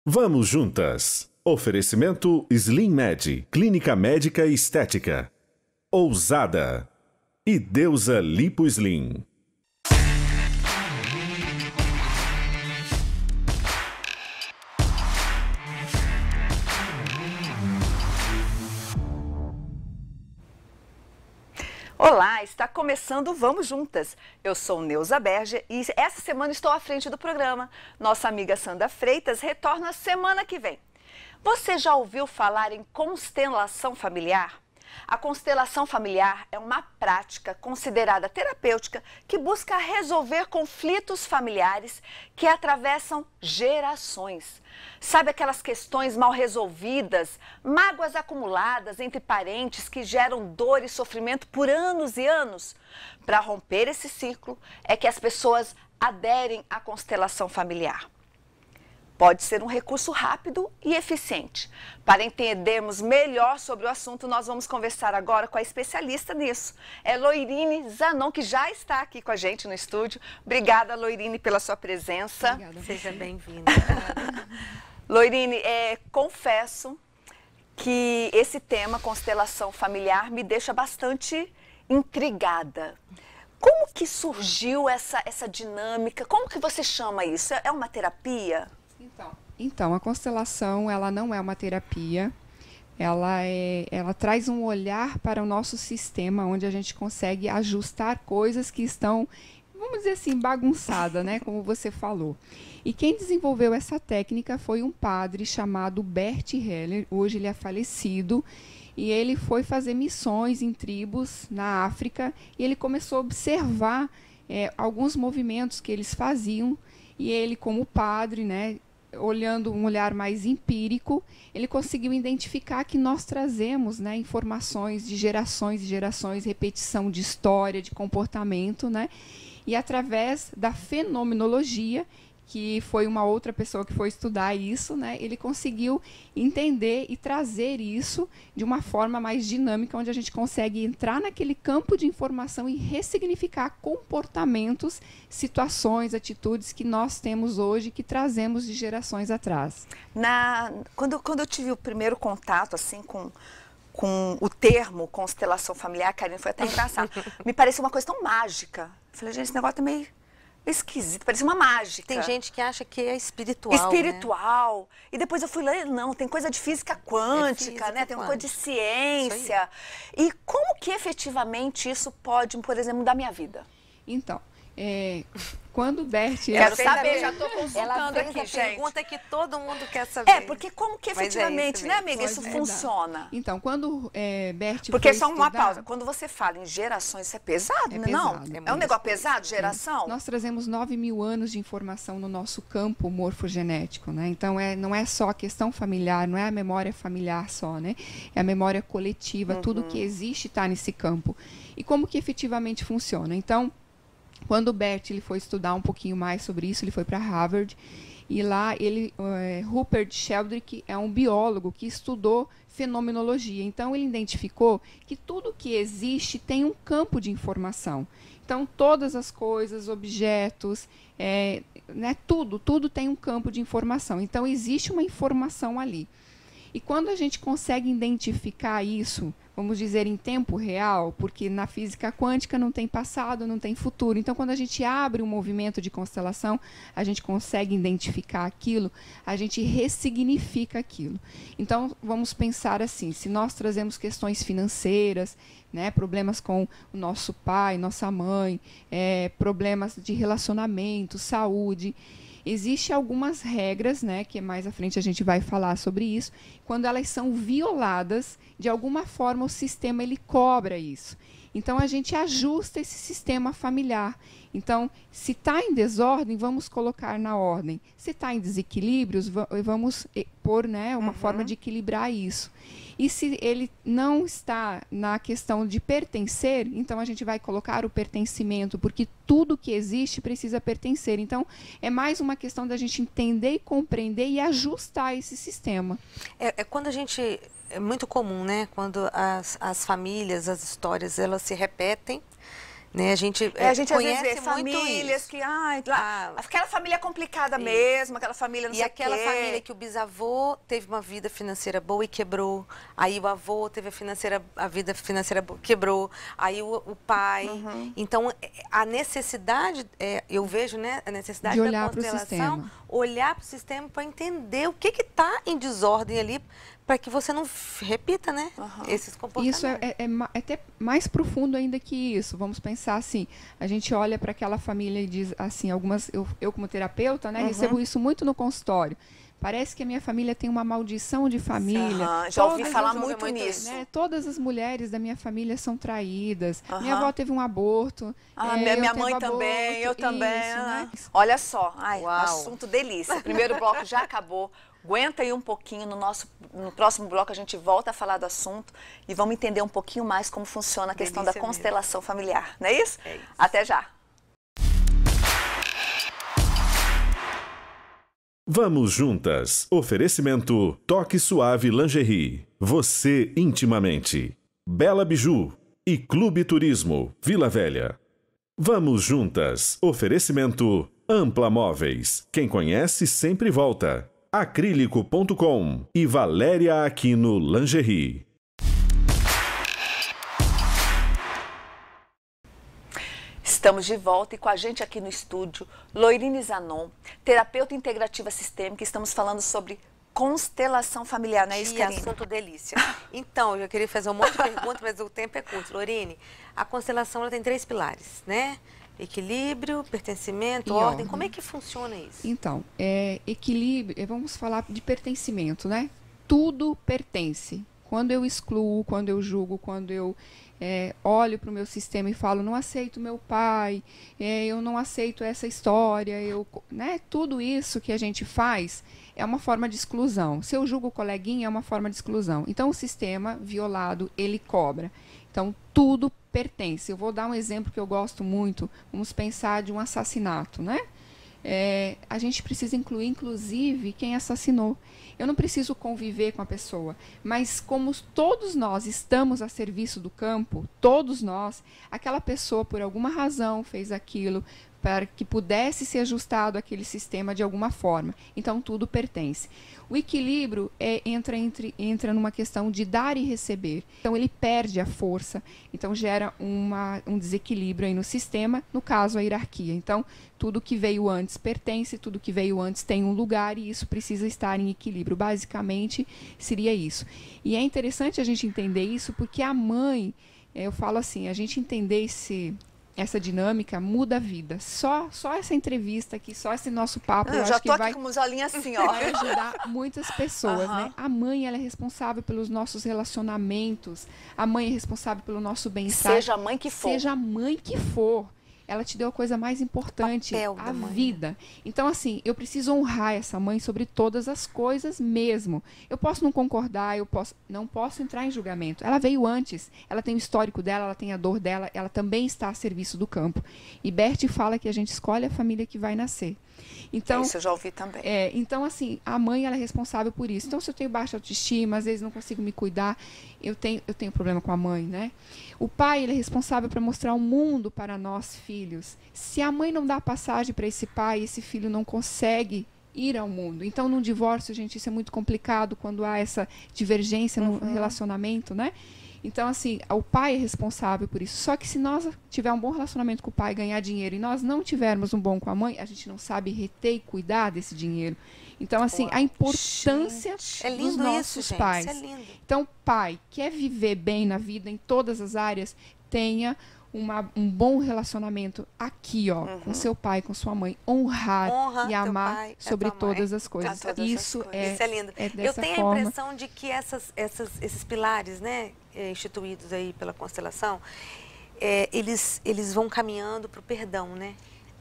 Vamos juntas. Oferecimento Slim Med, Clínica Médica e Estética. Ousada. E Deusa Lipo Slim. Olá, está começando o Vamos Juntas. Eu sou Neuza Berger e essa semana estou à frente do programa. Nossa amiga Sandra Freitas retorna semana que vem. Você já ouviu falar em constelação familiar? A constelação familiar é uma prática considerada terapêutica que busca resolver conflitos familiares que atravessam gerações. Sabe aquelas questões mal resolvidas, mágoas acumuladas entre parentes que geram dor e sofrimento por anos e anos? Para romper esse ciclo é que as pessoas aderem à constelação familiar. Pode ser um recurso rápido e eficiente. Para entendermos melhor sobre o assunto, nós vamos conversar agora com a especialista nisso. É Loirine Zanon, que já está aqui com a gente no estúdio. Obrigada, Loirine, pela sua presença. Obrigada. Seja bem-vinda. Loirine, confesso que esse tema, constelação familiar, me deixa bastante intrigada. Como que surgiu essa dinâmica? Como que você chama isso? É uma terapia? Então, a constelação, ela não é uma terapia, ela traz um olhar para o nosso sistema, onde a gente consegue ajustar coisas que estão, vamos dizer assim, bagunçadas, né, como você falou. E quem desenvolveu essa técnica foi um padre chamado Bert Hellinger, hoje ele é falecido, e ele foi fazer missões em tribos na África, e ele começou a observar alguns movimentos que eles faziam, e ele, como padre, né, olhando um olhar mais empírico, ele conseguiu identificar que nós trazemos, né, informações de gerações e gerações, repetição de história, de comportamento, né, e através da fenomenologia, que foi uma outra pessoa que foi estudar isso, né, ele conseguiu entender e trazer isso de uma forma mais dinâmica, onde a gente consegue entrar naquele campo de informação e ressignificar comportamentos, situações, atitudes que nós temos hoje, que trazemos de gerações atrás. Quando eu tive o primeiro contato assim com o termo constelação familiar, Karine, foi até engraçado. Me parecia uma coisa tão mágica. Eu falei, gente, esse negócio é meio esquisito, parece uma mágica. Tem gente que acha que é espiritual. Espiritual. Né? E depois eu fui ler, não, tem coisa de física quântica, né? Tem uma coisa de ciência. E como que efetivamente isso pode, por exemplo, mudar minha vida? Então, quando o Bert... Quero saber, já estou consultando ela fez aqui, a gente. Pergunta que todo mundo quer saber. Porque como que efetivamente, né, amiga, isso funciona? Então, quando Bert Porque foi só uma estudar, pausa, quando você fala em gerações, isso é pesado, não é não? pesado. É um negócio pesado, geração? Nós trazemos 9.000 anos de informação no nosso campo morfogenético, né? Então, não é só a questão familiar, não é a memória familiar só, né? É a memória coletiva, tudo que existe está nesse campo. E como que efetivamente funciona? Então, quando o Bert ele foi estudar um pouquinho mais sobre isso, ele foi para Harvard, e lá Rupert Sheldrake é um biólogo que estudou fenomenologia. Então, ele identificou que tudo que existe tem um campo de informação. Então, todas as coisas, objetos, né, tudo tem um campo de informação. Então, existe uma informação ali. E quando a gente consegue identificar isso, vamos dizer, em tempo real, porque na física quântica não tem passado, não tem futuro. Então, quando a gente abre um movimento de constelação, a gente consegue identificar aquilo, a gente ressignifica aquilo. Então, vamos pensar assim, se nós trazemos questões financeiras, né, problemas com o nosso pai, nossa mãe, problemas de relacionamento, saúde... Existem algumas regras, né, que mais à frente a gente vai falar sobre isso, quando elas são violadas, de alguma forma o sistema ele cobra isso. Então, a gente ajusta esse sistema familiar. Então, se está em desordem, vamos colocar na ordem. Se está em desequilíbrios, vamos pôr, né, uma forma de equilibrar isso. E se ele não está na questão de pertencer, então a gente vai colocar o pertencimento, porque tudo que existe precisa pertencer. Então, é mais uma questão da gente entender e compreender e ajustar esse sistema. Quando a gente... É muito comum, né? Quando as famílias, as histórias, elas se repetem Né? A gente a gente às vezes conhece vê muito famílias isso. que, aquela família é complicada mesmo, aquela família não sei o quê. E aquela família que o bisavô teve uma vida financeira boa e quebrou, aí o avô teve a vida financeira boa, quebrou, aí o pai. Então, a necessidade, eu vejo, né, a necessidade de olhar da constelação, olhar para o sistema para entender o que está em desordem ali, para que você não repita, né, esses comportamentos. Isso é até mais profundo ainda que isso. Vamos pensar assim, a gente olha para aquela família e diz assim, eu como terapeuta, né, recebo isso muito no consultório. Parece que a minha família tem uma maldição de família. Já ouvi falar muito nisso. Né, todas as mulheres da minha família são traídas. Minha avó teve um aborto. Minha mãe também, eu também. Isso, né? Olha só, assunto delícia. O primeiro bloco já acabou. Aguenta aí um pouquinho, no próximo bloco a gente volta a falar do assunto e vamos entender um pouquinho mais como funciona a questão da constelação familiar, não é isso? É isso. Até já! Vamos juntas. Oferecimento Toque Suave Lingerie. Você intimamente. Bela Biju e Clube Turismo Vila Velha. Vamos juntas. Oferecimento Ampla Móveis. Quem conhece sempre volta. Acrílico.com e Valéria Aquino Lingerie. Estamos de volta e com a gente aqui no estúdio, Loirine Zanon, terapeuta integrativa sistêmica, estamos falando sobre constelação familiar, não é isso, Karine? Que assunto delícia. Então, eu queria fazer um monte de perguntas, mas o tempo é curto. Loirine, a constelação ela tem 3 pilares, né? Equilíbrio, pertencimento, ordem. Como é que funciona isso? Então, equilíbrio, vamos falar de pertencimento, né? Tudo pertence. Quando eu excluo, quando eu julgo, quando eu olho para o meu sistema e falo, não aceito meu pai, eu não aceito essa história, né? Tudo isso que a gente faz é uma forma de exclusão. Se eu julgo o coleguinha, é uma forma de exclusão. Então, o sistema violado, ele cobra. Então, tudo pertence. Eu vou dar um exemplo que eu gosto muito. Vamos pensar de um assassinato, né? A gente precisa incluir, inclusive, quem assassinou. Eu não preciso conviver com a pessoa, mas como todos nós estamos a serviço do campo, todos nós, aquela pessoa, por alguma razão, fez aquilo para que pudesse ser ajustado aquele sistema de alguma forma. Então, tudo pertence. O equilíbrio entra numa questão de dar e receber. Então, ele perde a força. Então, gera um desequilíbrio aí no sistema, no caso, a hierarquia. Então, tudo que veio antes pertence, tudo que veio antes tem um lugar e isso precisa estar em equilíbrio. Basicamente, seria isso. E é interessante a gente entender isso porque a mãe, eu falo assim, a gente entender essa dinâmica muda a vida. Só essa entrevista aqui, só esse nosso papo, eu já acho que tô aqui com os olhinhos assim, ó. vai ajudar muitas pessoas, né? A mãe, ela é responsável pelos nossos relacionamentos. A mãe é responsável pelo nosso bem-estar. Seja a mãe que for. Seja a mãe que for. Ela te deu a coisa mais importante, a vida. Então, assim, eu preciso honrar essa mãe sobre todas as coisas mesmo. Eu posso não concordar, não posso entrar em julgamento. Ela veio antes, ela tem o histórico dela, ela tem a dor dela, ela também está a serviço do campo. E Bert fala que a gente escolhe a família que vai nascer. Então, isso eu já ouvi também. Então, assim, a mãe ela é responsável por isso. Então, se eu tenho baixa autoestima, às vezes não consigo me cuidar, eu tenho problema com a mãe, né? O pai ele é responsável para mostrar o mundo para nós, filhos. Se a mãe não dá passagem para esse pai, esse filho não consegue ir ao mundo. Então, num divórcio, gente, isso é muito complicado quando há essa divergência no relacionamento, né? Então, assim, o pai é responsável por isso. Só que se nós tivermos um bom relacionamento com o pai, ganhar dinheiro, e nós não tivermos um bom com a mãe, a gente não sabe reter e cuidar desse dinheiro. Então, assim, a importância dos nossos pais. Isso é lindo. Então, pai, quer viver bem na vida, em todas as áreas, tenha um bom relacionamento aqui, ó, com seu pai, com sua mãe. Honra e amar pai, sobre todas as coisas. Isso é lindo. Eu tenho a impressão de que esses pilares, né, instituídos aí pela constelação, eles vão caminhando para o perdão, né?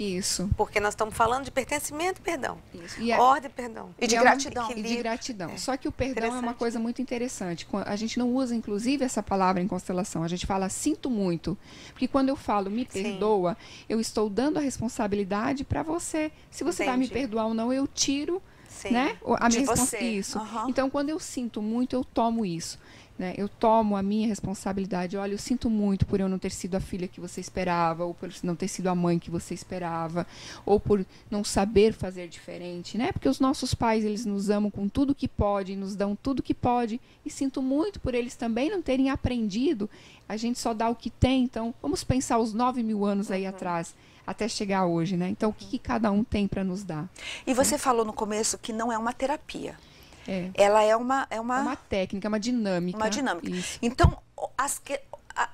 Isso. Porque nós estamos falando de pertencimento e perdão. Isso. Ordem e perdão. E de gratidão. E de gratidão. Só que o perdão é uma coisa muito interessante. A gente não usa, inclusive, essa palavra em constelação. A gente fala, sinto muito. Porque quando eu falo, me perdoa, eu estou dando a responsabilidade para você. Se você vai me perdoar ou não, eu tiro Sim. né? De você. Isso. Uhum. Então, quando eu sinto muito, eu tomo isso. Né? Eu tomo a minha responsabilidade. Olha, eu sinto muito por eu não ter sido a filha que você esperava, ou por não ter sido a mãe que você esperava, ou por não saber fazer diferente, né? Porque os nossos pais, eles nos amam com tudo que pode, nos dão tudo que pode, e sinto muito por eles também não terem aprendido. A gente só dá o que tem, então vamos pensar os 9.000 anos aí atrás, até chegar hoje, né? Então, o que cada um tem para nos dar? E você falou no começo que não é uma terapia. É. Ela é uma técnica, uma dinâmica. Uma dinâmica. Isso. Então,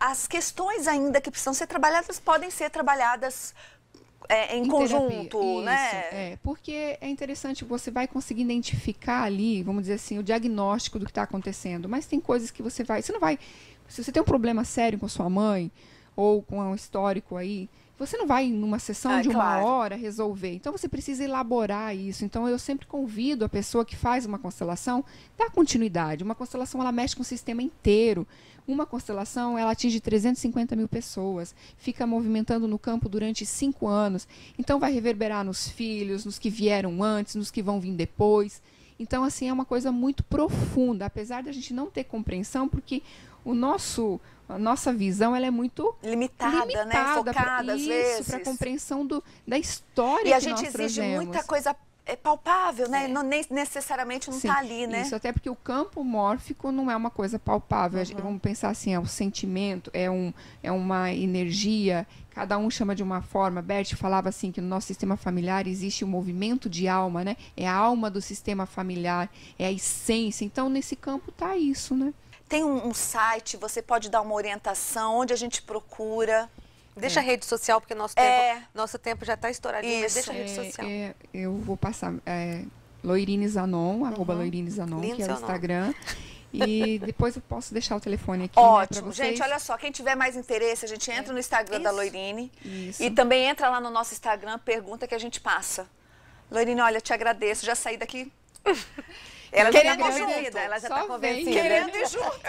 as questões ainda que precisam ser trabalhadas podem ser trabalhadas em conjunto, terapia. né? Porque é interessante, você vai conseguir identificar ali, vamos dizer assim, o diagnóstico do que está acontecendo, mas tem coisas que você não vai, se você tem um problema sério com a sua mãe, ou com um histórico aí, você não vai numa sessão de uma hora resolver. Então, você precisa elaborar isso. Então, eu sempre convido a pessoa que faz uma constelação a dar continuidade. Uma constelação, ela mexe com o sistema inteiro. Uma constelação, ela atinge 350 mil pessoas. Fica movimentando no campo durante 5 anos. Então, vai reverberar nos filhos, nos que vieram antes, nos que vão vir depois. Então, assim, é uma coisa muito profunda. Apesar de a gente não ter compreensão, porque a nossa visão, ela é muito limitada, né? Focada às vezes. Para a compreensão da história e a que gente nós exige trazemos. muita coisa palpável, né? Não, nem necessariamente não está ali, né? Isso, até porque o campo mórfico não é uma coisa palpável. Vamos pensar assim, é um sentimento, é uma energia, cada um chama de uma forma. Bert falava assim que no nosso sistema familiar existe um movimento de alma, né? É a alma do sistema familiar, é a essência. Então, nesse campo está isso, né? Tem um site, você pode dar uma orientação, onde a gente procura. Deixa a rede social, porque nosso tempo já está estouradinho, mas deixa a rede social. Eu vou passar Loirine Zanon, @Loirine Zanon, que é o Instagram. E depois eu posso deixar o telefone aqui. Ótimo. Né, vocês. Gente, olha só, quem tiver mais interesse, a gente entra no Instagram da Loirine. Isso. E também entra lá no nosso Instagram, pergunta que a gente passa. Loirine, olha, te agradeço, já saí daqui... Ela querendo já ir junto. ela já Só está convencida. Querendo ir junto.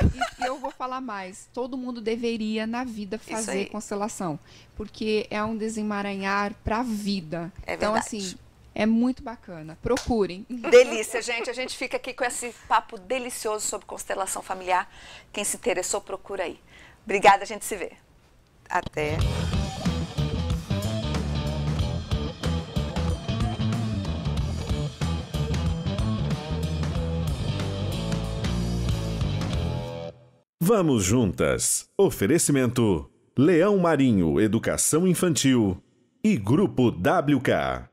E eu vou falar mais. Todo mundo deveria, na vida, fazer constelação. Porque é um desemaranhar para a vida. Então, assim, é muito bacana. Procurem. Delícia, gente. A gente fica aqui com esse papo delicioso sobre constelação familiar. Quem se interessou, procura aí. Obrigada, a gente se vê. Até. Vamos juntas. Oferecimento: Leão Marinho Educação Infantil e Grupo WK.